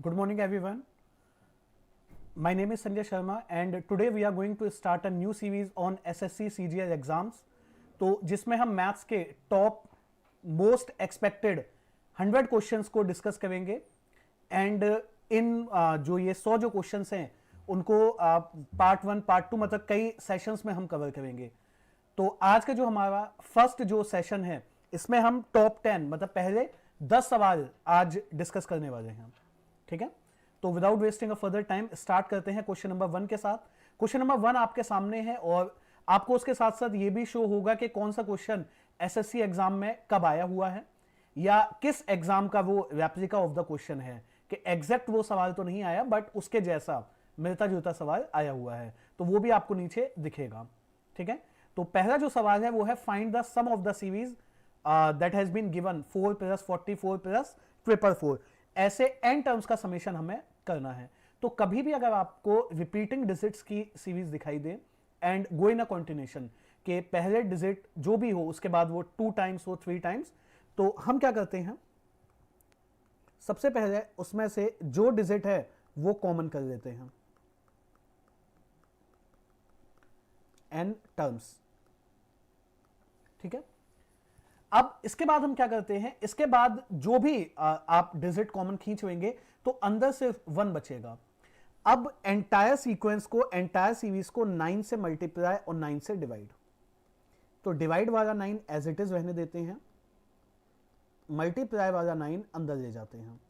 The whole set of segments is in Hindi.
Good morning, everyone. My name is Sanjay Sharma, and today we are going to start a new series on SSC CGL exams. तो जिसमें हम मैथ्स के टॉप मोस्ट एक्सपेक्टेड 100 क्वेश्चंस को डिस्कस करेंगे एंड इन जो ये 100 जो क्वेश्चंस हैं उनको पार्ट 1 पार्ट 2 मतलब कई सेशंस में हम कवर करेंगे. तो आज का जो हमारा फर्स्ट जो सेशन है इसमें हम टॉप 10 मतलब पहले 10 सवाल आज डिस्कस करने वाले हैं. ठीक है, तो without wasting a further time start करते हैं क्वेश्चन नंबर 1 के साथ. क्वेश्चन नंबर 1 आपके सामने है और आपको उसके साथ साथ ये भी शो होगा कि कौन सा क्वेश्चन एसएससी एग्जाम में कब आया हुआ है या किस एग्जाम का वो रेप्लिका ऑफ द क्वेश्चन है, कि एग्जैक्ट वो सवाल तो नहीं आया बट उसके जैसा मिलता जुलता सवाल आया हुआ है, तो वो भी आपको नीचे दिखेगा. ठीक है, तो पहला जो सवाल है वो है find the sum of the series that has been given 4 + 44 + 444. ऐसे n टर्म्स का समेशन हमें करना है. तो कभी भी अगर आपको रिपीटिंग डिजिट्स की सीरीज दिखाई दे and go in a continuation के पहले डिजिट जो भी हो उसके बाद वो 2 टाइम्स हो 3 टाइम्स, तो हम क्या करते हैं, सबसे पहले उसमें से जो डिजिट है वो कॉमन कर देते हैं n टर्म्स. ठीक है, अब इसके बाद हम क्या करते हैं, इसके बाद जो भी आप डिजिट कॉमन खींचेंगे तो अंदर सिर्फ 1 बचेगा. अब एंटायर सीक्वेंस को, एंटायर सीरीज को 9 से मल्टीप्लाई और 9 से डिवाइड. तो डिवाइड वाला 9 एज इट इज रहने देते हैं, मल्टीप्लाई वाला 9 अंदर ले जाते हैं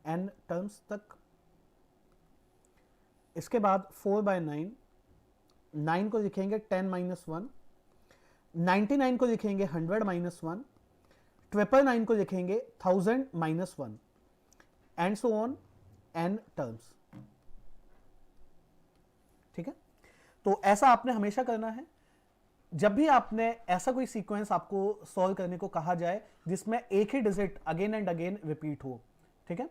n टर्म्स तक. इसके बाद 4/9, 9 को लिखेंगे 10 - 1, 99 को लिखेंगे 100 - 1, 999 को लिखेंगे 1000 - 1 and so on n terms. ठीक है, तो ऐसा आपने हमेशा करना है जब भी आपने ऐसा कोई सीक्वेंस आपको सॉल्व करने को कहा जाए जिसमें एक ही digit again and again repeat हो. ठीक है,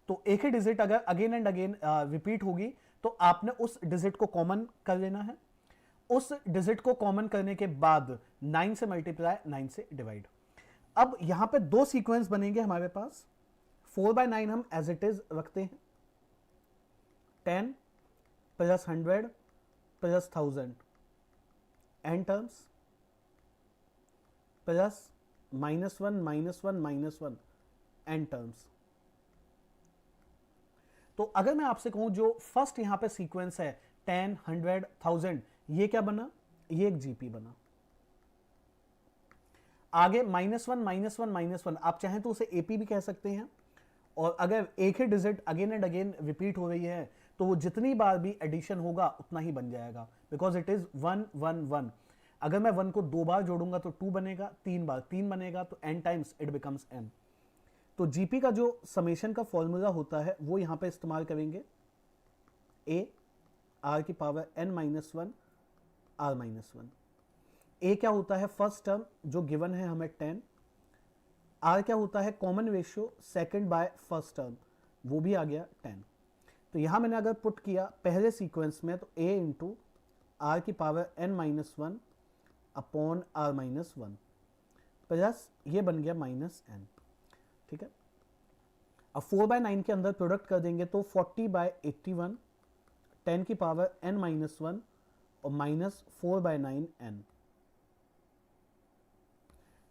तो एक ही डिजिट अगर अगेन एंड अगेन रिपीट होगी तो आपने उस डिजिट को कॉमन कर लेना है. उस डिजिट को कॉमन करने के बाद 9 से मल्टीप्लाई 9 से डिवाइड. अब यहां पे 2 सीक्वेंस बनेंगे हमारे पास. 4/9 हम एज इट इज रखते हैं, 10 + 100 + 1000 n terms plus -1 -1 -1 n terms. तो अगर मैं आपसे कहूं जो फर्स्ट यहां पे सीक्वेंस है 10 100 1000, ये क्या बना, ये एक जीपी बना. आगे -1 -1 -1 आप चाहें तो उसे एपी भी कह सकते हैं. और अगर एक ही digit again and again repeat हो रही है तो वो जितनी बार भी एडिशन होगा उतना ही बन जाएगा, बिकॉज इट इज 1 1 1. अगर मैं 1 को 2 बार जोड़ूंगा तो 2 बनेगा, 3 बार 3 बनेगा, तो n times it becomes n. तो जीपी का जो समेशन का फॉर्मूला होता है वो यहां पे इस्तेमाल करेंगे, a r की पावर n - 1 r - 1. a क्या होता है फर्स्ट टर्म जो गिवन है हमें 10, r क्या होता है common ratio second by first term, वो भी आ गया 10. तो यहां मैंने अगर पुट किया पहले सीक्वेंस में तो a इंटू r की power n - 1 upon r - 1 plus ये बन गया -n. ठीक है, अब 4/9 के अंदर प्रोडक्ट कर देंगे तो 40/81, 10 की पावर n - 1 और -4/9n,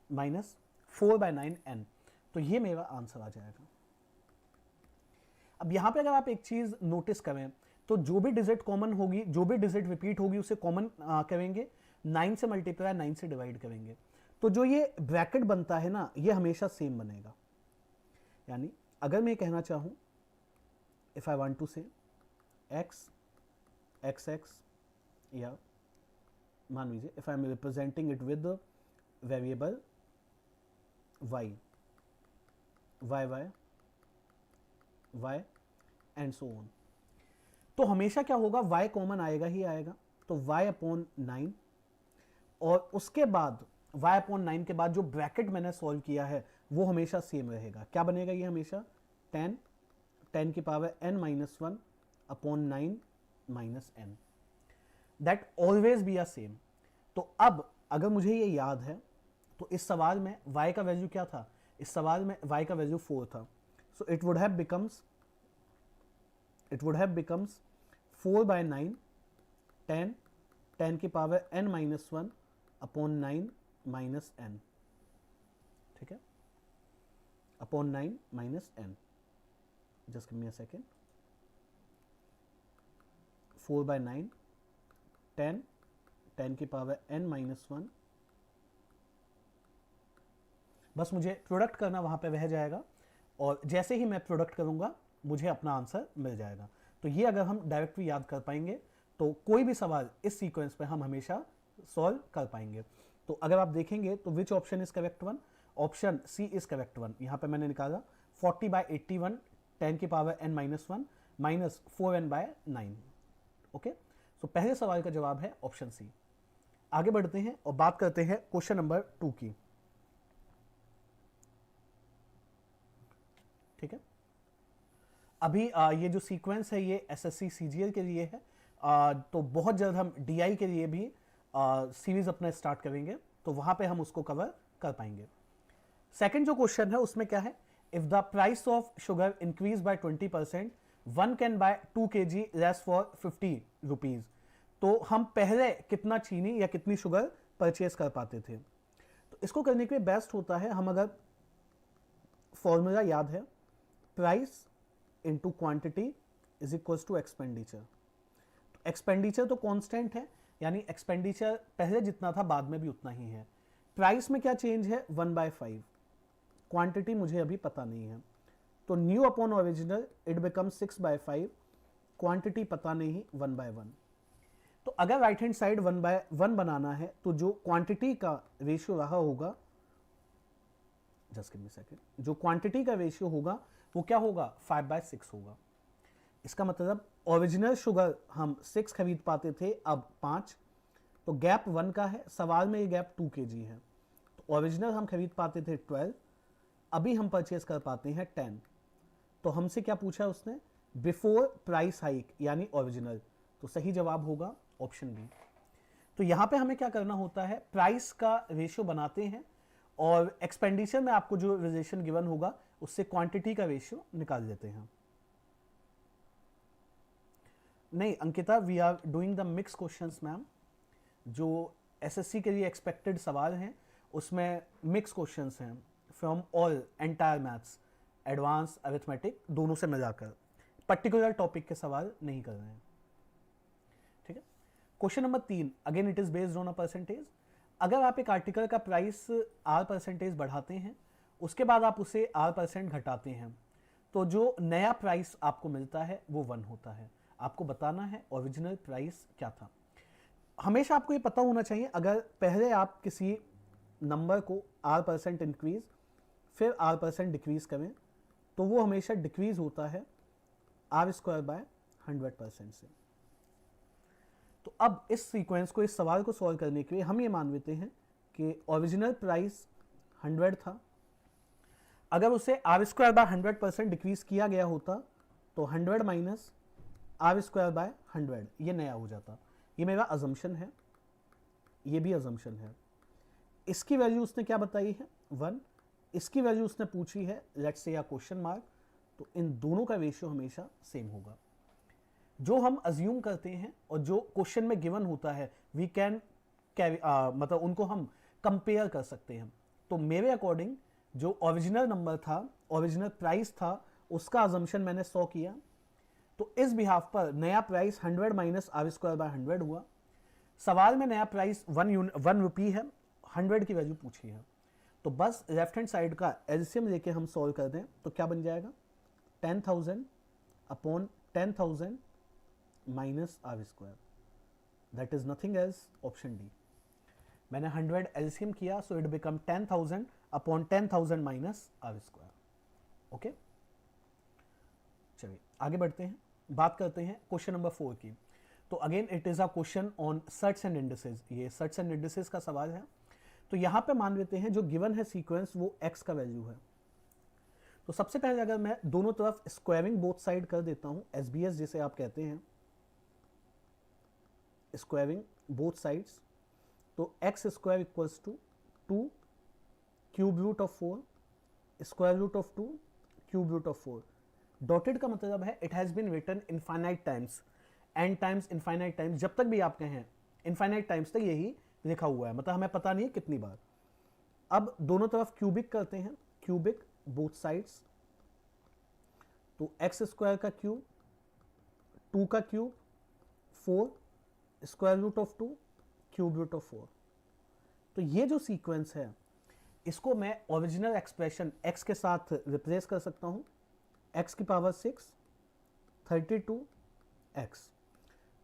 -4/9n. तो ये मेरा आंसर आ जाएगा. अब यहां पे अगर आप एक चीज नोटिस करें तो जो भी डिजिट कॉमन होगी, जो भी डिजिट रिपीट होगी उसे कॉमन करेंगे, 9 से मल्टीप्लाई 9 से डिवाइड करेंगे. तो जो ये ब्रैकेट बनता है ना, ये हमेशा सेम बनेगा. यानी अगर मैं कहना चाहूं, इफ आई वांट टू से x x या मान लीजिए if I am representing it with variable y y y y and so on, तो हमेशा क्या होगा, y कॉमन आएगा ही आएगा. तो y/9 और उसके बाद y/9 के बाद जो ब्रैकेट मैंने सॉल्व किया है वो हमेशा सेम रहेगा. क्या बनेगा ये हमेशा 10 की power n - 1 upon 9 -n. That always be a same. तो अब अगर मुझे ये याद है तो इस सवाल में y का वैल्यू क्या था, इस सवाल में y का वैल्यू 4 था. So it would have becomes 4 by 9 10 10 की power n minus 1 upon 9 minus n, ठीक है, upon 9 minus n. Just give me a second. 4 by 9 10 10 की पावर n माइनस 1. बस मुझे प्रोडक्ट करना वहां पे रह जाएगा और जैसे ही मैं प्रोडक्ट करूंगा मुझे अपना आंसर मिल जाएगा. तो ये अगर हम डायरेक्ट भी याद कर पाएंगे तो कोई भी सवाल इस सीक्वेंस पे हम हमेशा सॉल्व कर पाएंगे. तो अगर आप देखेंगे तो which option is correct one, option C is correct one. यहां पे मैंने निकाला 40 by 81 10 की power n minus 1 minus 4n by 9. Okay, so पहले सवाल का जवाब है ऑप्शन सी. आगे बढ़ते हैं और बात करते हैं क्वेश्चन नंबर 2 की. ठीक है, अभी ये जो सीक्वेंस है ये एसएससी सीजीएल के लिए है. तो बहुत जल्द हम डीआई के लिए भी सीरीज अपना स्टार्ट करेंगे तो वहां पे हम उसको कवर कर पाएंगे. सेकंड जो क्वेश्चन है उसमें क्या है, if the price of sugar increase by 20% one can buy 2 kg less for 50 rupees. तो हम पहले कितना चीनी या कितनी शुगर परचेज कर पाते थे. तो इसको करने के लिए बेस्ट होता है हम अगर फॉर्मूला याद है, price into quantity is equals to expenditure. Expenditure तो कांस्टेंट है, यानी एक्सपेंडिचर पहले जितना था बाद में भी उतना ही है. प्राइस में क्या चेंज है, 1/5. क्वांटिटी मुझे अभी पता नहीं है, तो new upon original it become 6/5. Quantity पता नहीं, 1/1. तो अगर राइट हैंड साइड 1/1 बनाना है तो जो क्वांटिटी का रेशियो रहा होगा, जस्ट गिव मी सेकंड, जो क्वांटिटी का रेशियो होगा वो क्या होगा, 5/6 होगा. इसका मतलब ओरिजिनल शुगर हम 6 खरीद पाते थे, अब 5. तो गैप 1 का है, सवाल में ये गैप 2 kg है. तो ओरिजिनल हम खरीद पाते थे 12, अभी हम परचेज कर पाते हैं 10. तो हमसे क्या पूछा उसने, बिफोर प्राइस हाइक यानी ओरिजिनल. तो सही जवाब होगा ऑप्शन बी. तो यहां पे हमें क्या करना होता है, प्राइस का रेशियो बनाते हैं और एक्सपेंडिचर में आपको जो रिलेशन गिवन होगा उससे क्वांटिटी का रेशियो निकाल देते हैं. नहीं Ankita, we are doing the mix questions ma'am. जो एसएससी के लिए एक्सपेक्टेड सवाल हैं उसमें मिक्स क्वेश्चंस हैं from all entire maths, advance arithmetic दोनों से मिलाकर. पर्टिकुलर टॉपिक के सवाल नहीं कर रहे हैं. ठीक है, question number 3, again it is based on a percentage. अगर आप एक आर्टिकल का प्राइस R% बढ़ाते हैं, उसके बाद आप उसे R% घटाते हैं, तो जो नया प्राइस आपको मिलता है वो 1 होता है. आपको बताना है ओरिजिनल प्राइस क्या था. हमेशा आपको ये पता होना चाहिए, अगर पहले आप किसी नंबर को R% इंक्रीज फिर R% डिक्रीज करें तो वो हमेशा डिक्रीज होता है R²/100% से. तो अब इस सीक्वेंस को, इस सवाल को सॉल्व करने के लिए हम ये मान लेते हैं कि ओरिजिनल प्राइस 100 था, अगर उसे R²/100% डिक्रीज किया गया होता तो 100 माइनस R²/100 ये नया हो जाता. ये मेरा अजम्पशन है, ये भी अजम्पशन है. इसकी वैल्यू उसने क्या बताई है, 1. इसकी वैल्यू उसने पूछी है लेट्स से या क्वेश्चन मार्क. तो इन दोनों का रेशियो हमेशा सेम होगा. जो हम अज्यूम करते हैं और जो क्वेश्चन में गिवन होता है वी कैन मतलब उनको हम कंपेयर कर सकते हैं. तो मेरे अकॉर्डिंग जो ओरिजिनल नंबर था, ओरिजिनल प्राइस था, उसका अजम्पशन मैंने 100 किया. तो इस बिहाफ पर नया प्राइस 100 माइनस R²/100 हुआ. सवाल में नया प्राइस 1 रुपी है, 100 की वैल्यू पूछी है. तो बस लेफ्ट हैंड साइड का एलसीएम लेके हम सॉल्व कर दें तो क्या बन जाएगा, 10,000 upon 10,000 minus R². That is nothing else option D. मैंने 100 एलसीएम किया so it become 10,000 upon 10,000 minus R². Okay, चलिए आगे बढ़ते हैं, बात करते हैं क्वेश्चन नंबर 4 की. तो again it is a question on shirts and indices. ये सर्ट्स एंड इंडिसेस का सवाल है. तो यहां पे मान लेते हैं जो गिवन है सीक्वेंस वो x का वैल्यू है. तो सबसे पहले अगर मैं दोनों तरफ स्क्वायरिंग बोथ साइड कर देता हूं, SBS जिसे आप कहते हैं, स्क्वायरिंग बोथ साइड्स, तो x² equals to 2 cube root of 4 square root of 2 cube root of 4। Dotted का मतलब है it has been written infinite times, n times infinite times, जब तक भी आप कहें इनफाइनाइट टाइम्स तक यही लिखा हुआ है, मतलब हमें पता नहीं है कितनी बार। अब दोनों तरफ क्यूबिक करते हैं, क्यूबिक बोथ साइड्स, तो एक्स स्क्वायर का क्यूब, 2 का cube 4, square root of 2, cube root of 4। तो ये जो सीक्वेंस है इसको मैं ओरिजिनल एक्सप्रेशन x के साथ रिप्लेस कर सकता हूं, x की पावर 6 32x।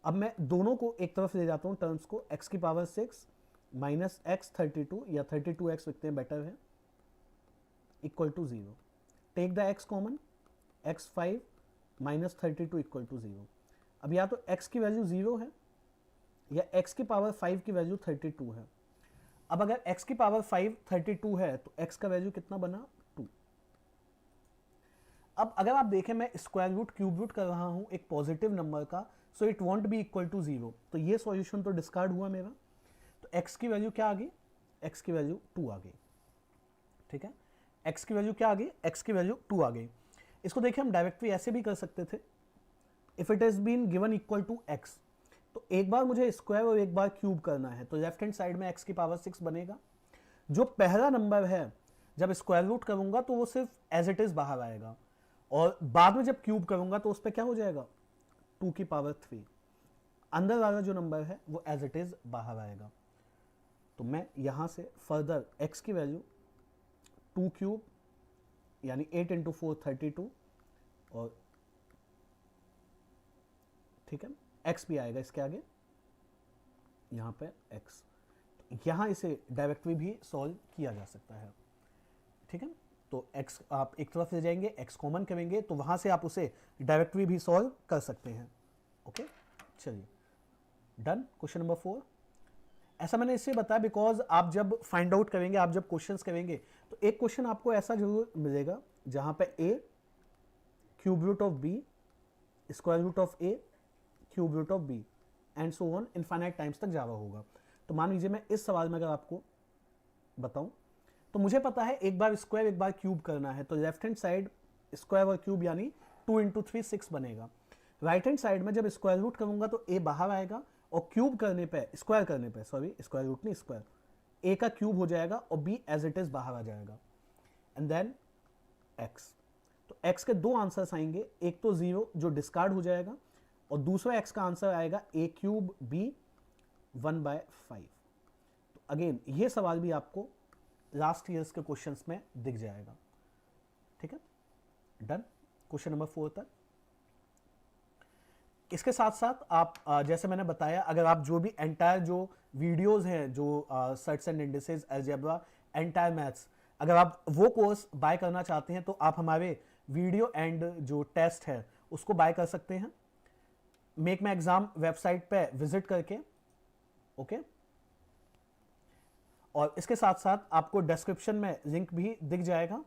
अब मैं दोनों को एक तरफ ले जाता हूं टर्म्स को, x की पावर 6 माइनस एक्स 32 या 32x लिखते हैं बेटर है, equal to 0। Take the x common, x 5 minus 32 equal to 0। अब या तो x की वैल्यू 0 है या x की पावर 5 की वैल्यू 32 है। अब अगर x की पावर 5 32 है तो x का वैल्यू कितना बना 2। अब अगर आप देखें मैं स्क्वायर रूट क्यूब रूट कर रहा हूं एक पॉजिटिव नंबर का, so it won't be equal to 0, तो ये सॉल्यूशन तो डिस्कार्ड हुआ मेरा। तो x की वैल्यू क्या आ गई, x की वैल्यू 2 आ गई, ठीक है। x की वैल्यू क्या आ गई, x की वैल्यू 2 आ गई। इसको देखिए हम डायरेक्टली ऐसे भी कर सकते थे, if it is been given equal to x, तो एक बार मुझे स्क्वायर और एक बार क्यूब करना है, तो लेफ्ट हैंड साइड में x की पावर 6 बनेगा। जो पहला नंबर है जब स्क्वायर रूट करूंगा तो वो सिर्फ एज इट इज बाहर आएगा, और बाद में जब क्यूब करूंगा तो उस पर क्या हो जाएगा 2 की पावर 3, अंदर वाला जो नंबर है वो एज इट इज बाहर आएगा। तो मैं यहां से फर्दर x की वैल्यू 2 क्यूब यानी 8 इंटू 4 32, और ठीक है x भी आएगा इसके आगे, यहां पे x, तो यहां इसे डायरेक्टली भी सॉल्व किया जा सकता है, ठीक है। तो x आप एक तरफ ले जाएंगे, x कॉमन करेंगे, तो वहां से आप उसे डायरेक्टली भी सॉल्व कर सकते हैं। ओके, चलिए डन। क्वेश्चन नंबर 4, ऐसा मैंने इससे बताया बिकॉज आप जब फाइंड आउट करेंगे, आप जब क्वेश्चंस करेंगे, तो एक क्वेश्चन आपको ऐसा जरूर मिलेगा जहां पे a cube root of b square root of a cube root of b and so on infinite times तक जा रहा होगा। तो मान लीजिए मैं इस सवाल में अगर आपको बताऊं, तो मुझे पता है एक बार स्क्वायर एक बार क्यूब करना है, तो लेफ्ट हैंड साइड स्क्वायर और क्यूब यानी 2 इंटू 3 6 बनेगा। राइट हैंड साइड में जब स्क्वायर रूट करूंगा तो a बाहर आएगा, और क्यूब करने पे, स्क्वायर करने पे, सॉरी स्क्वायर रूट नहीं स्क्वायर, a का क्यूब हो जाएगा और b एज इट इज बाहर आ जाएगा, एंड देन x। तो x के दो आंसर्स आएंगे, एक तो 0 जो डिस्कार्ड हो जाएगा, और दूसरा x का आंसर आएगा a क्यूब b 1/5। तो अगेन ये सवाल भी आपको लास्ट ईयर्स के क्वेश्चंस में दिख जाएगा, ठीक है। डन, क्वेश्चन नंबर 4 तक। इसके साथ साथ आप जैसे मैंने बताया, अगर आप जो भी एंटायर जो वीडियोस हैं, जो shirts and indices, algebra, entire maths, अगर आप वो कोर्स बाय करना चाहते हैं तो आप हमारे वीडियो एंड जो टेस्ट है उसको बाय कर सकते हैं मेक माई एग्जाम वेबसाइट पे विजिट करके, ओके। और इसके साथ साथ आपको डिस्क्रिप्शन में लिंक भी दिख जाएगा,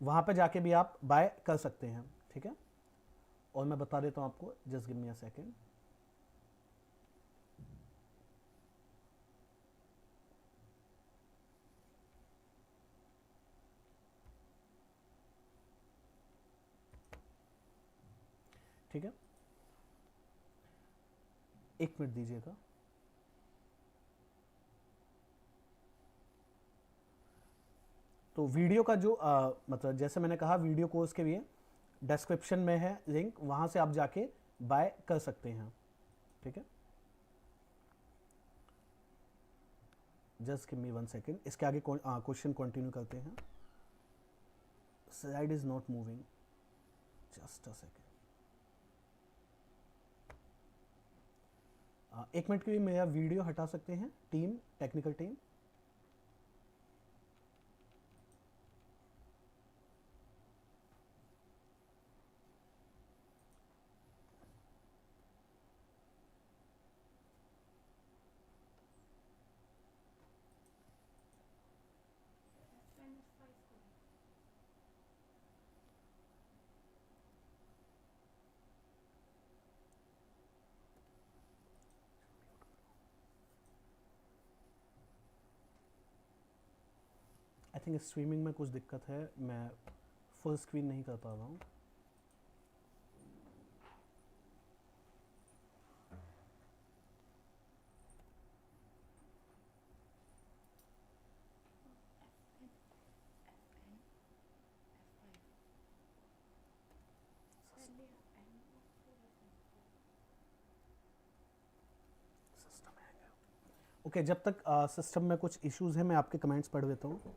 वहां पे जाके भी आप बाय कर सकते हैं, ठीक है। और मैं बता देता हूं आपको, just give me a second. ठीक है, एक मिनट दीजिएगा। तो वीडियो का जो मतलब जैसे मैंने कहा वीडियो कोर्स के लिए डिस्क्रिप्शन में है लिंक, वहां से आप जाके बाय कर सकते हैं, ठीक है। जस्ट गिव मी 1 सेकेंड, इसके आगे क्वेश्चन कंटिन्यू करते हैं। Slide is not moving, just a second. एक मिनट के लिए मेरा वीडियो हटा सकते हैं team, technical team. I think streaming में कुछ दिक्कत है, मैं फुल स्क्रीन नहीं कर पा रहा हूँ। ओके, जब तक सिस्टम में कुछ इश्यूज हैं मैं आपके कमेंट्स पढ़ देता हूँ।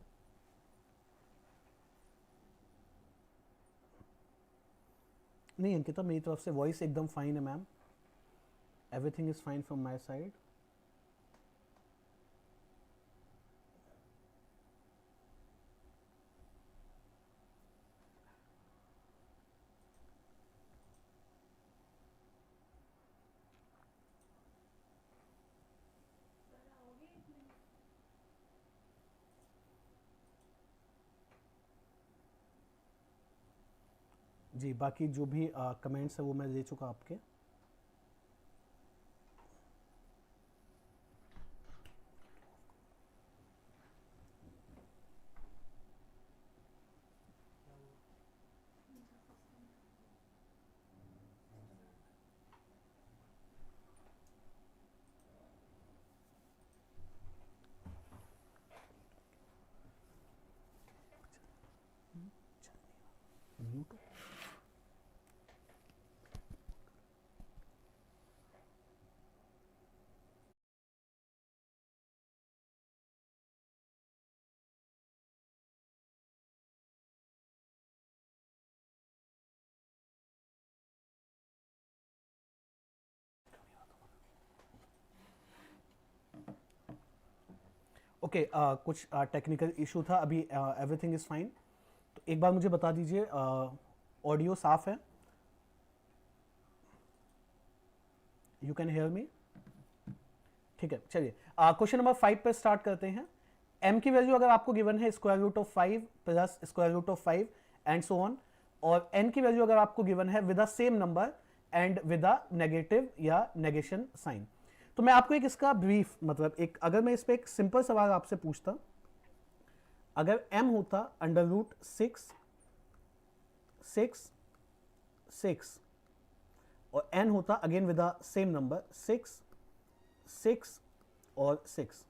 नहीं अंकिता, मेरी तरफ से वॉइस एकदम फाइन है ma'am, everything is fine from my side. जी, बाकी जो भी कमेंट्स है वो मैं दे चुका आपके। ओके, कुछ टेक्निकल इशू था अभी, एवरीथिंग इज फाइन। तो एक बार मुझे बता दीजिए, ऑडियो साफ है? You can hear me? ठीक है, चलिए क्वेश्चन नंबर 5 पे स्टार्ट करते हैं। m की वैल्यू अगर आपको गिवन है square root of 5 plus square root of 5 and so on, और n की वैल्यू अगर आपको गिवन है with the same number and with the negative या नेगेशन साइन। तो मैं आपको एक इसका ब्रीफ, मतलब एक, अगर मैं इस पर एक सिंपल सवाल आपसे पूछता, अगर m होता अंडर रूट 6 6 6 और n होता again with the same number 6 6 और 6,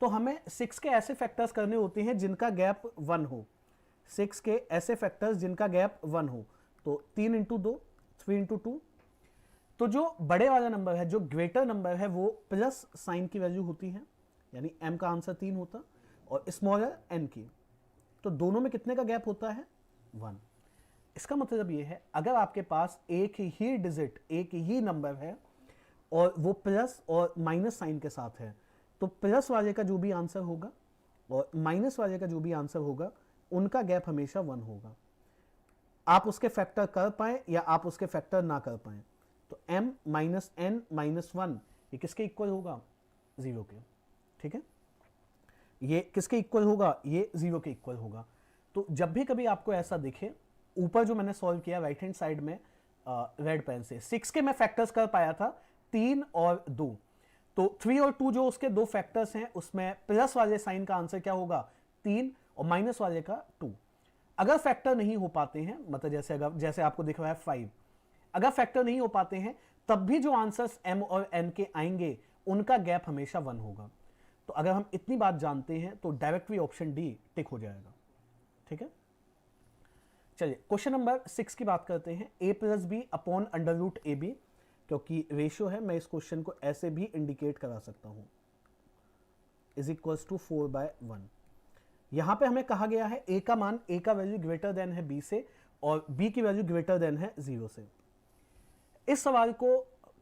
तो हमें 6 के ऐसे फैक्टर्स करने होते हैं जिनका गैप 1 हो। 6 के ऐसे फैक्टर्स जिनका गैप 1 हो, तो 3 इंटू 2, 3 इंटू 2। तो जो बड़े वाला नंबर है, जो ग्रेटर नंबर है, वो प्लस साइन की वैल्यू होती है, यानी m का आंसर 3 होता, और स्मॉलर n की। तो दोनों में कितने का गैप होता है? 1। इसका मतलब ये है, अगर आपके पास एक ही डिजिट, एक ही नंबर है और वो प्लस और माइनस साइन के साथ है, तो प्लस वाले का जो भी आंसर होगा और माइनस वाले का जो भी आंसर होगा, उनका गैप हमेशा 1 होगा। आप उसके फैक्टर कर पाए या आप उसके फैक्टर ना कर पाए, तो m माइनस n माइनस 1 ये किसके इक्वल होगा? 0 के। ठीक है, ये किसके इक्वल होगा? ये 0 के इक्वल होगा। तो जब भी कभी आपको ऐसा दिखे, ऊपर जो मैंने सॉल्व किया राइट हैंड साइड में रेड पेन से, 6 के मैं फैक्टर्स कर पाया था 3 और 2, तो 3 और 2 जो उसके दो फैक्टर्स हैं, उसमें प्लस वाले साइन का आंसर क्या होगा? 3, और माइनस वाले का 2। अगर फैक्टर नहीं हो पाते हैं, मतलब जैसे आपको दिख रहा है 5, अगर फैक्टर नहीं हो पाते हैं, तब भी जो आंसर्स m और n के आएंगे, उनका गैप हमेशा 1 होगा। तो अगर हम इतनी बात जानते हैं तो डायरेक्टली ऑप्शन डी टिक हो जाएगा। ठीक है, चलिए क्वेश्चन नंबर 6 की बात करते हैं। a plus B upon under root A B, क्योंकि रेशियो है, मैं इस क्वेश्चन को ऐसे भी इंडिकेट करा सकता हूं, इज इक्वल्स टू 4/1। यहां पे हमें कहा गया है a का मान, a का वैल्यू ग्रेटर देन है b से, और b की वैल्यू ग्रेटर देन है 0 से। इस सवाल को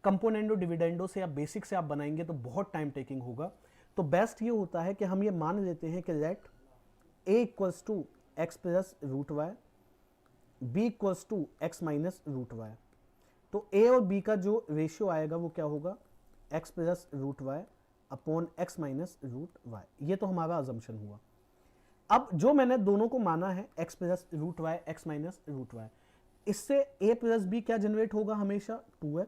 कंपोनेंडो डिविडेंडो से या बेसिक से आप बनाएंगे तो बहुत टाइम टेकिंग होगा। तो बेस्ट ये होता है कि हम ये मान लेते हैं कि let a equals to x plus root y, b equals to x minus root y. तो a और b का जो रेशियो आएगा वो क्या होगा? x plus root y upon x minus root y. ये तो हमारा अजम्पशन हुआ। अब जो मैंने दोनों को माना है, x plus root y, x minus root y, इससे a प्लस बी क्या जनरेट होगा? हमेशा 2x,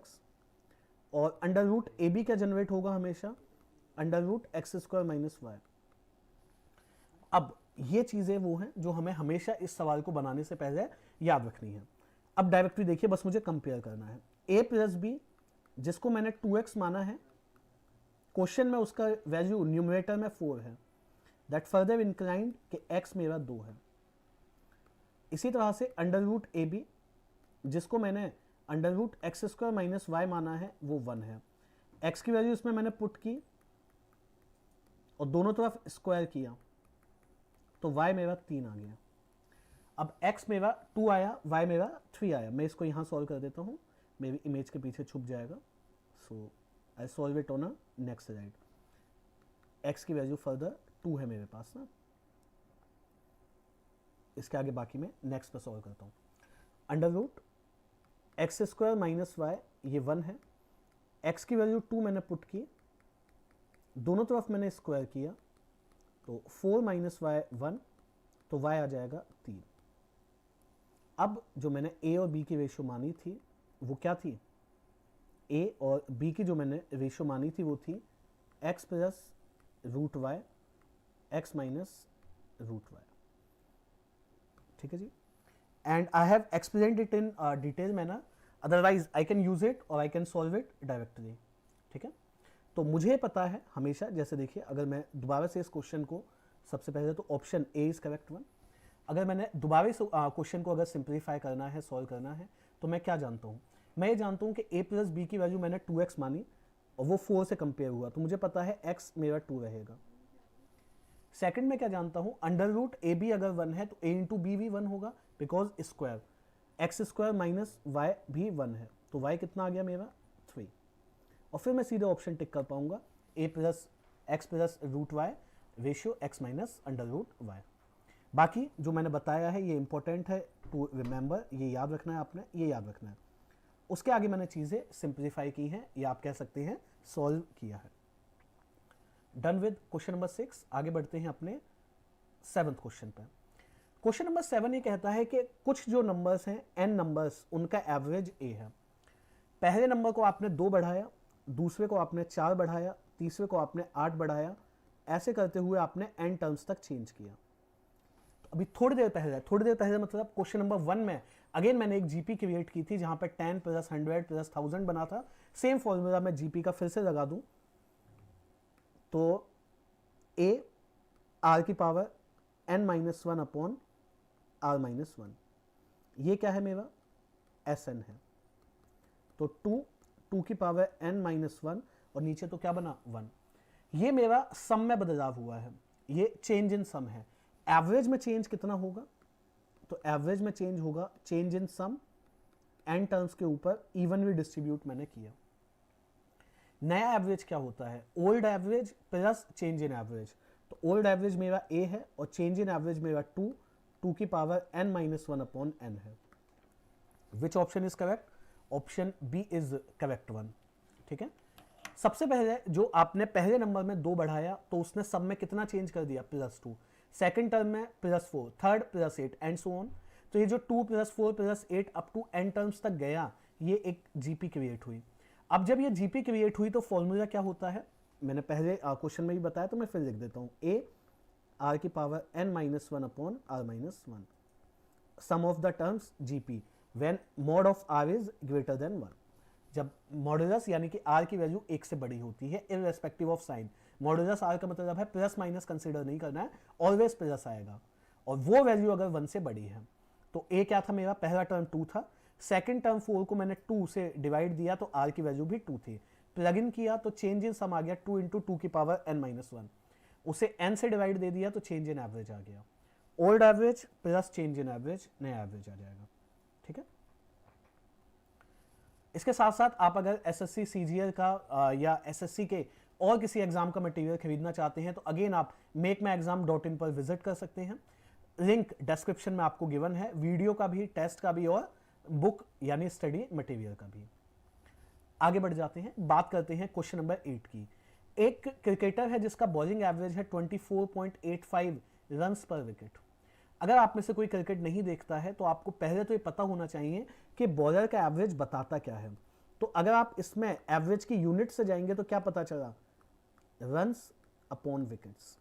और अंडर रूट ए बी क्या जनरेट होगा? हमेशा under root x square minus y. अब ये चीज़ें वो हैं जो हमें हमेशा इस सवाल को बनाने से पहले याद रखनी है। अब डायरेक्टली देखिए, बस मुझे कंपेयर करना है a प्लस बी, जिसको मैंने 2x माना है, क्वेश्चन में उसका वैल्यू न्यूमरेटर में 4 है, दैट फर्दर इंक्लाइंड कि x मेरा 2 है। इसी तरह से अंडर रूट ए बी, जिसको मैंने under root x square minus y माना है, वो 1 है। x की वैल्यू इसमें मैंने पुट की और दोनों तरफ स्क्वायर किया तो y मेरा 3 आ गया। अब x मेरा 2 आया, y मेरा 3 आया। मैं इसको यहाँ सॉल्व कर देता हूँ, मेरी इमेज के पीछे छुप जाएगा। So I solve it on a next slide. x की वैल्यू फर्दर 2 है मेरे पास ना, इसके आगे बाकी मैं नेक्स्ट पर सॉल्व करता हूँ। Under root x square minus y, ये 1 है। x की वैल्यू 2 मैंने पुट की, दोनों तरफ मैंने स्क्वायर किया तो 4 माइनस वाई 1, तो y आ जाएगा 3। अब जो मैंने a और b की रेशियो मानी थी वो क्या थी? a और b की जो मैंने रेशियो मानी थी वो थी x plus root y, x minus root y. ठीक है जी, and I have explained it in detail manner, otherwise I can use it और I can solve it directly. ठीक है, तो मुझे पता है हमेशा, जैसे देखिए अगर मैं दोबारा से इस क्वेश्चन को, सबसे पहले तो option A is correct one. अगर मैंने दोबारा इस क्वेश्चन को अगर सिंप्लीफाई करना है, सॉल्व करना है, तो मैं क्या जानता हूँ? मैं ये जानता हूँ कि a प्लस बी की वैल्यू मैंने 2x मानी और वो 4 से कंपेयर हुआ, तो मुझे पता है x मेरा 2 रहेगा। सेकंड में क्या जानता हूँ? अंडर रूट ए बी अगर 1 है तो a इंटू बी भी 1 होगा, because square x square minus y भी 1 है, तो y कितना आ गया मेरा? 3। और फिर मैं सीधे ऑप्शन टिक कर पाऊंगा, a plus x plus root y ratio x minus under root y. बाकी जो मैंने बताया है ये इंपॉर्टेंट है टू रिमेंबर, ये याद रखना है आपने, ये याद रखना है। उसके आगे मैंने चीज़ें सिंप्लीफाई की हैं, या आप कह सकते हैं सॉल्व किया है। Done with question number 6। आगे बढ़ते हैं अपने 7th क्वेश्चन पर। क्वेश्चन नंबर 7 ये कहता है कि कुछ जो नंबर्स हैं n नंबर्स, उनका एवरेज a है। पहले नंबर को आपने 2 बढ़ाया, दूसरे को आपने 4 बढ़ाया, तीसरे को आपने 8 बढ़ाया, ऐसे करते हुए आपने n टर्म्स तक चेंज किया। तो अभी थोड़ी देर पहले मतलब क्वेश्चन नंबर 1 में अगेन मैंने एक जीपी क्रिएट की थी जहां पे 10 प्लस 100 प्लस 1000 बना था। सेम फॉर्मूला मैं जीपी का फिर से लगा दूं तो a r की power n minus 1 upon r minus 1, ये क्या है मेरा? Sn है। तो 2 की पावर n माइनस 1 और नीचे तो क्या बना? 1। ये मेरा सम में बदलाव हुआ है, ये चेंज इन सम है। एवरेज में चेंज कितना होगा? तो एवरेज में चेंज होगा change in sum n terms के ऊपर इवनली डिस्ट्रीब्यूट मैंने किया। नया एवरेज क्या होता है? Old average plus change in average. तो ओल्ड एवरेज मेरा a है और चेंज इन एवरेज मेरा 2 की power n minus 1 upon n है। Which option is correct? Option B is correct one. ठीक है, सबसे पहले जो आपने पहले नंबर में 2 बढ़ाया तो उसने सब में कितना चेंज कर दिया? +2। सेकंड टर्म में +4, थर्ड +8 एंड सो ऑन। तो ये जो 2 + 4 + 8 अप टू n टर्म्स तक गया, ये एक जीपी क्रिएट हुई। अब जब ये जीपी क्रिएट हुई तो फॉर्मूला क्या होता है? मैंने पहले क्वेश्चन में भी बताया, तो मैं फिर लिख देता हूँ, a r की power n minus 1 upon r minus 1, sum of the terms GP when mod of r is greater than 1। जब मॉडुलस यानी कि r की वैल्यू 1 से बड़ी होती है irrespective of sine. Modulus r का मतलब है प्लस माइनस कंसीडर नहीं करना है, ऑलवेज प्लस आएगा, और वो वैल्यू अगर 1 से बड़ी है। तो a क्या था मेरा? पहला टर्म 2 था, सेकंड टर्म 4 को मैंने 2 से डिवाइड दिया तो r की वैल्यू भी 2 थी। प्लग इन किया तो चेंज इन सम आ गया 2 इंटू 2 की पावर n माइनस 1, उसे n से डिवाइड दे दिया तो चेंज इन एवरेज आ गया। Old average plus change in average, नया एवरेज आ जाएगा। ठीक है, इसके साथ साथ आप अगर एसएससी सीजीएल का या एसएससी के और किसी एग्जाम का मटेरियल खरीदना चाहते हैं तो अगेन आप makeMyExam.in पर विजिट कर सकते हैं। लिंक डिस्क्रिप्शन में आपको गिवन है, वीडियो का भी, टेस्ट का भी और बुक यानी स्टडी मटेरियल का भी। आगे बढ़ जाते हैं, बात करते हैं क्वेश्चन नंबर 8 की। एक क्रिकेटर है जिसका बॉलिंग एवरेज है 24.85 रन्स पर विकेट। अगर आप में से कोई क्रिकेट नहीं देखता है तो आपको पहले तो ये पता होना चाहिए कि बॉलर का एवरेज बताता क्या है। तो अगर आप इसमें एवरेज की यूनिट से जाएंगे तो क्या पता चला? Runs upon wickets.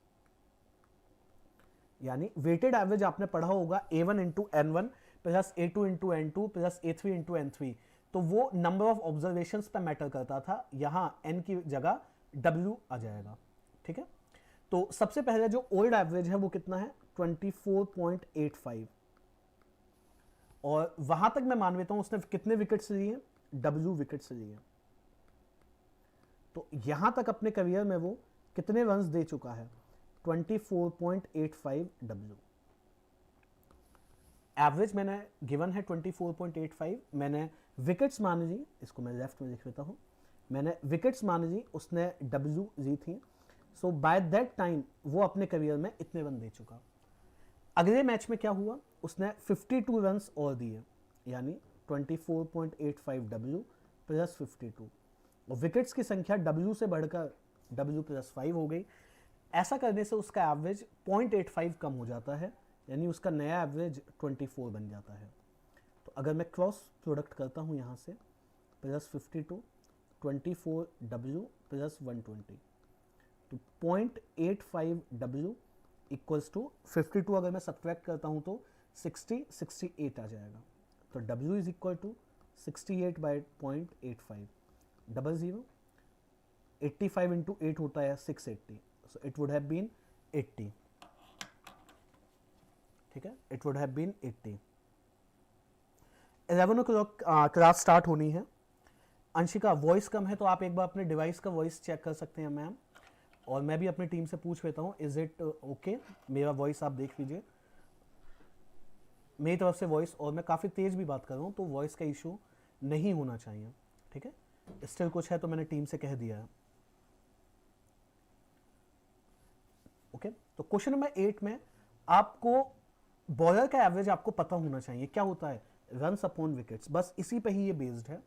यानी वेटेड एवरेज आपने पढ़ा होगा A1 into N1 plus A2 into N2 plus A3 into N3, तो वो नंबर ऑफ ऑब्जर्वेशन पे मैटर करता था, यहां N की जगह W आ जाएगा। ठीक है, तो सबसे पहले जो ओल्ड एवरेज है वो कितना है 24.85, और वहां तक मैं मान लेता हूं उसने कितने विकेट्स लिए, W विकेट्स लिए। तो यहां तक अपने करियर में वो कितने रन्स दे चुका है 24.85 W। एवरेज मैंने गिवन है 24.85, मैंने विकेट्स मान ली, इसको मैं लेफ्ट में लिख लेता हूं, मैंने विकेट्स मान ली, उसने W ली थी। सो बाय दैट टाइम वो अपने करियर में इतने रन दे चुका। अगले मैच में क्या हुआ, उसने 52 रन्स और दिए, यानी 24.85 W प्लस 52, और विकेट्स की संख्या W से बढ़कर W प्लस 5 हो गई। ऐसा करने से उसका एवरेज 0.85 कम हो जाता है, यानी उसका नया एवरेज 24 बन जाता है। तो अगर मैं क्रॉस प्रोडक्ट करता हूँ यहाँ से, प्लस 52 24 W प्लस 120, तो 0.85 W इक्वल्स टू 52, अगर मैं सब्ट्रैक्ट करता हूँ तो 68 आ जाएगा। तो W is equal to 68 by 0.85, 00, 85 into 8 होता है 680, so it would have been 80। ठीक है, it would have been 80। 11 o'clock class start होनी है। अंशिका वॉइस कम है तो आप एक बार अपने डिवाइस का वॉइस चेक कर सकते हैं मैम, और मैं भी अपनी टीम से पूछ लेता हूँ इज इट ओके, मेरा वॉइस आप देख लीजिए, मेरी तरफ से वॉइस, और मैं काफ़ी तेज़ भी बात कर रहा हूँ तो वॉइस का इशू नहीं होना चाहिए। ठीक है, स्टिल कुछ है तो मैंने टीम से कह दिया है। ओके, तो क्वेश्चन नंबर 8 में आपको बॉलर का एवरेज आपको पता होना चाहिए, क्या होता है रन्स अपॉन विकेट्स, बस इसी पे ही ये बेस्ड है।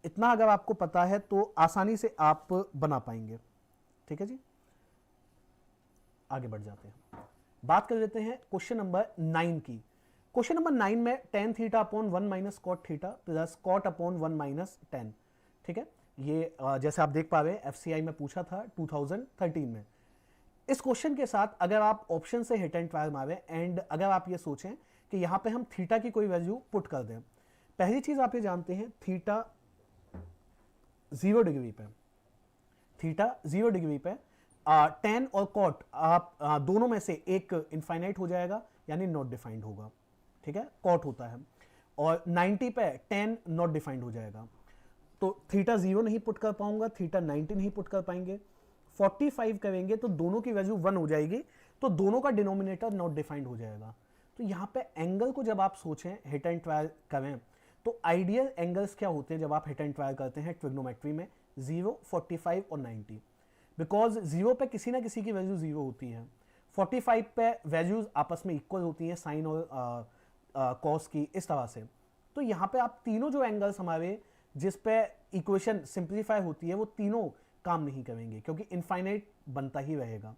इतना अगर आपको पता है तो आसानी से आप बना पाएंगे। ठीक है जी, आगे बढ़ जाते हैं, बात कर लेते हैं क्वेश्चन नंबर 9 की। क्वेश्चन नंबर 9 में tan theta upon 1 minus cot theta plus cot upon 1 minus tan. ठीक है, ये जैसे आप देख पा रहे हैं FCI में पूछा था 2013 में। इस क्वेश्चन के साथ अगर आप ऑप्शन से हिट एंड ट्रायल मारें एंड अगर आप ये सोचें कि यहां पे हम थीटा की कोई वैल्यू पुट कर दें, पहली चीज आप ये जानते हैं थीटा 0 डिग्री पे, थीटा 0 डिग्री पे टेन और कॉट आप दोनों में से एक इनफाइनाइट हो जाएगा, यानी नॉट डिफाइंड होगा। ठीक है, कॉट होता है, और 90 पे टेन नॉट डिफाइंड हो जाएगा, तो थीटा 0 नहीं पुट कर पाऊंगा, थीटा 90 नहीं पुट कर पाएंगे। 45 करेंगे तो दोनों की वैल्यू 1 हो जाएगी, तो दोनों का डिनोमिनेटर नॉट डिफाइंड हो जाएगा। तो यहाँ पे एंगल को जब आप सोचें हिट एंड ट्रायल करें तो आइडियल एंगल्स क्या होते हैं जब आप हिट एंड ट्रायल करते हैं ट्रिग्नोमेट्री में, 0, 45 और 90, बिकॉज 0 पे किसी ना किसी की वैल्यू 0 होती है, 45 पे वैल्यूज आपस में इक्वल होती हैं साइन और कॉस की, इस तरह से। तो यहाँ पे आप तीनों जो एंगल्स हमारे जिस पे इक्वेशन सिंप्लीफाई होती है वो तीनों काम नहीं करेंगे, क्योंकि इनफाइनाइट बनता ही रहेगा।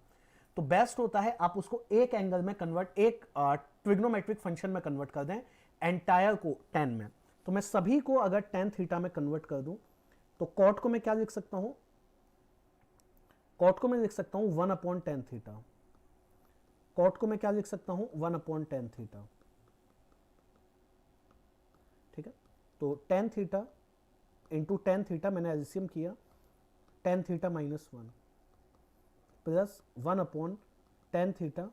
तो बेस्ट होता है आप उसको एक एंगल में कन्वर्ट, एक ट्रिग्नोमेट्रिक फंक्शन में कन्वर्ट कर दें, एंटायर को tan में। तो मैं सभी को अगर tan थीटा में कन्वर्ट कर दूं तो कॉट को मैं क्या लिख सकता हूं, कॉट को मैं लिख सकता हूं 1 अपॉन tan थीटा, कॉट को मैं क्या लिख सकता हूं 1 अपॉन tan थीटा। ठीक है, तो tan theta into tan theta मैंने एलसीएम किया, tan theta minus 1 plus 1 upon tan theta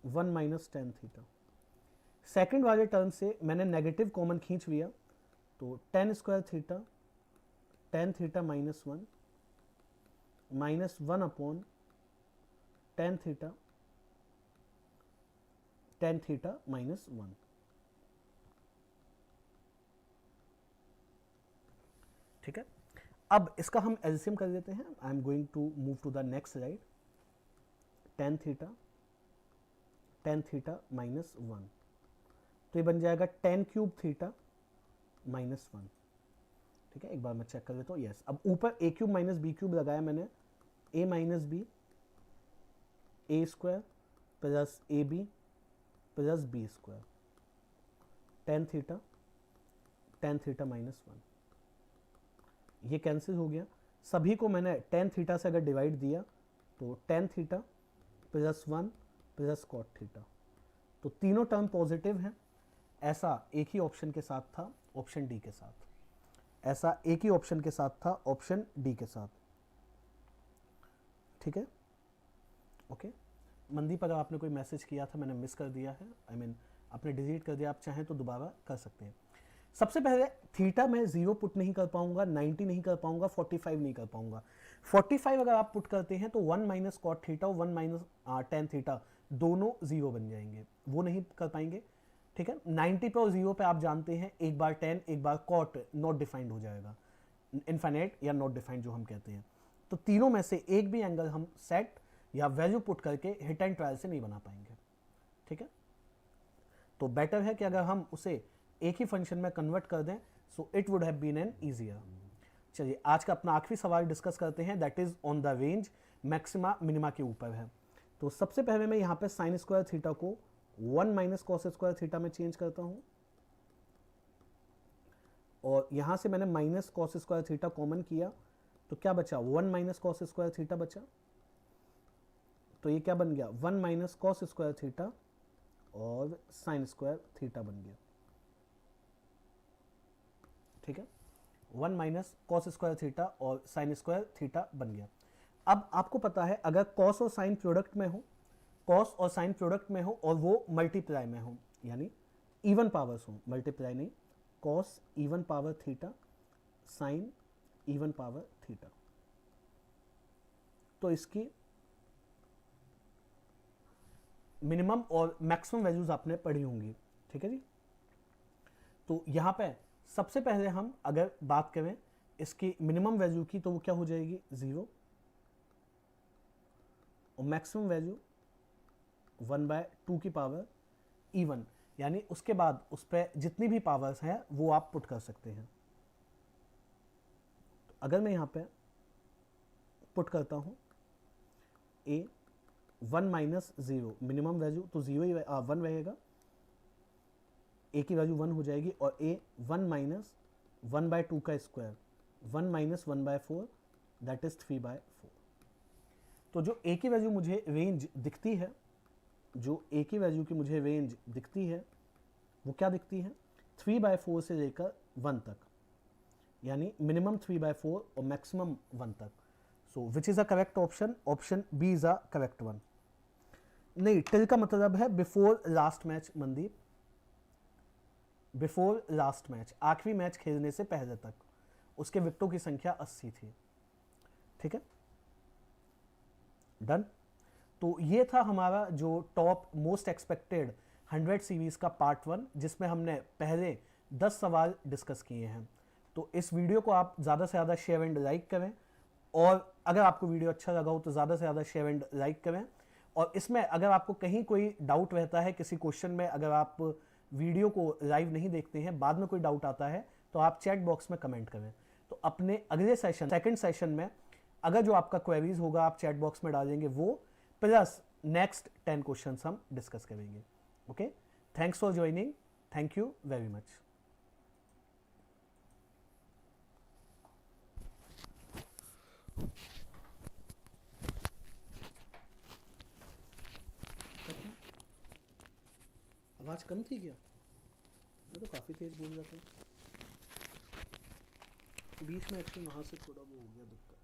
1 minus tan theta. Second वाले टर्म से मैंने नेगेटिव कॉमन खींच लिया, तो tan square theta tan theta minus 1 minus 1 upon tan theta minus 1। ठीक है, अब इसका हम एलसीएम कर लेते हैं। I am going to move to the next slide. tan theta minus 1, तो ये बन जाएगा tan क्यूब थीटा माइनस 1। ठीक है, एक बार मैं चेक कर लेता हूँ। यस, अब ऊपर a cube minus B cube लगाया मैंने, a minus B A square plus A B plus B square, tan theta minus 1, ये कैंसिल हो गया। सभी को मैंने tan थीटा से अगर डिवाइड दिया तो tan theta plus 1 plus cot theta. तो तीनों टर्म पॉजिटिव हैं। ऐसा एक ही ऑप्शन के साथ था, ऑप्शन डी के साथ। ऐसा एक ही ऑप्शन के साथ था, ऑप्शन डी के साथ। ठीक है, ओके। मनदीप, अगर आपने कोई मैसेज किया था मैंने मिस कर दिया है, आई मीन आपने डिलीट कर दिया, आप चाहें तो दोबारा कर सकते हैं। सबसे पहले थीटा मैं 0 पुट नहीं कर पाऊंगा, 90 नहीं कर पाऊंगा, 45 नहीं कर पाऊंगा। 45 अगर आप पुट करते हैं तो 1 माइनस कॉट थीटा और 1 माइनस टेन थीटा दोनों 0 बन जाएंगे, वो नहीं कर पाएंगे। ठीक है, 90 पे और 0 पे आप जानते हैं एक बार 10 एक बार कॉट नॉट डिफाइंड हो जाएगा, इनफाइनाइट या नॉट डिफाइंड जो हम कहते हैं। तो तीनों में से एक भी एंगल हम सेट या वैल्यू पुट करके हिट एंड ट्रायल से नहीं बना पाएंगे। ठीक है, तो बेटर है कि अगर हम उसे एक ही फंक्शन में कन्वर्ट कर दें, so it would have been an easier. चलिए आज का अपना आखिरी सवाल डिस्कस करते हैं, that is on the range maxima minima के ऊपर है। तो सबसे पहले मैं यहाँ पे साइन स्क्वायर थीटा को 1 माइनस कॉस स्क्वायर थीटा में चेंज करता हूँ, और यहां से मैंने minus cos square theta common किया, तो क्या बचा 1 माइनस कॉस स्क्वायर थीटा बचा। तो ये क्या बन गया 1 माइनस कॉस स्क्वायर थीटा और साइन स्क्वायर थीटा बन गया। ठीक है, 1 माइनस कॉस स्क्वायर थीटा और साइन स्क्वायर थीटा बन गया। अब आपको पता है अगर कॉस और साइन प्रोडक्ट में हो, कॉस और साइन प्रोडक्ट में हो और वो मल्टीप्लाई में हो, यानी इवन पावर्स हो, मल्टीप्लाई नहीं, cos even power theta, sine even power theta, तो इसकी मिनिमम और मैक्सिमम वैल्यूज आपने पढ़ी होंगी। ठीक है जी, तो यहां पे सबसे पहले हम अगर बात करें इसकी मिनिमम वैल्यू की, तो वो क्या हो जाएगी 0, और मैक्सिमम वैल्यू 1/2 की पावर इवन, यानी उसके बाद उस पर जितनी भी पावर्स हैं वो आप पुट कर सकते हैं। तो अगर मैं यहां पे पुट करता हूं a 1 माइनस 0 मिनिमम वैल्यू, तो 0 ही 1 रहेगा, a की वैल्यू 1 हो जाएगी, और a 1 माइनस 1/2 का स्क्वायर 1 माइनस 1/4 दैट इज 3/4। तो जो a की वैल्यू मुझे रेंज दिखती है, जो a की वैल्यू की मुझे रेंज दिखती है वो क्या दिखती है 3/4 से लेकर 1 तक, यानी मिनिमम 3/4 और मैक्सिमम 1 तक। So which is a correct option, option B is a correct one. नहीं, टिल का मतलब है before last match Mandeep, before last match, आखिरी मैच खेलने से पहले तक। उसके विकेटों की संख्या 80 थी। ठीक है, डन। तो ये था हमारा जो टॉप मोस्ट एक्सपेक्टेड 100 सीरीज का पार्ट 1, जिसमें हमने पहले 10 सवाल डिस्कस किए हैं। तो इस वीडियो को आप ज़्यादा से ज़्यादा शेयर एंड लाइक करें, और अगर आपको वीडियो अच्छा लगा हो तो ज़्यादा से ज़्यादा शेयर एंड लाइक करें। और इसमें अगर आपको कहीं कोई डाउट रहता है किसी क्वेश्चन में, अगर आप वीडियो को लाइव नहीं देखते हैं, बाद में कोई डाउट आता है, तो आप चैट बॉक्स में कमेंट करें। तो अपने अगले सेशन, सेकंड सेशन में अगर जो आपका क्वेरीज होगा आप चैट बॉक्स में डालेंगे, वो प्लस नेक्स्ट 10 क्वेश्चंस हम डिस्कस करेंगे। Okay, thanks for joining, thank you very much. आवाज कम थी क्या? मैं तो काफी तेज बोल रहा था, बीच में एक्चुअली वहां से थोड़ा वो हो गया दिक्कत।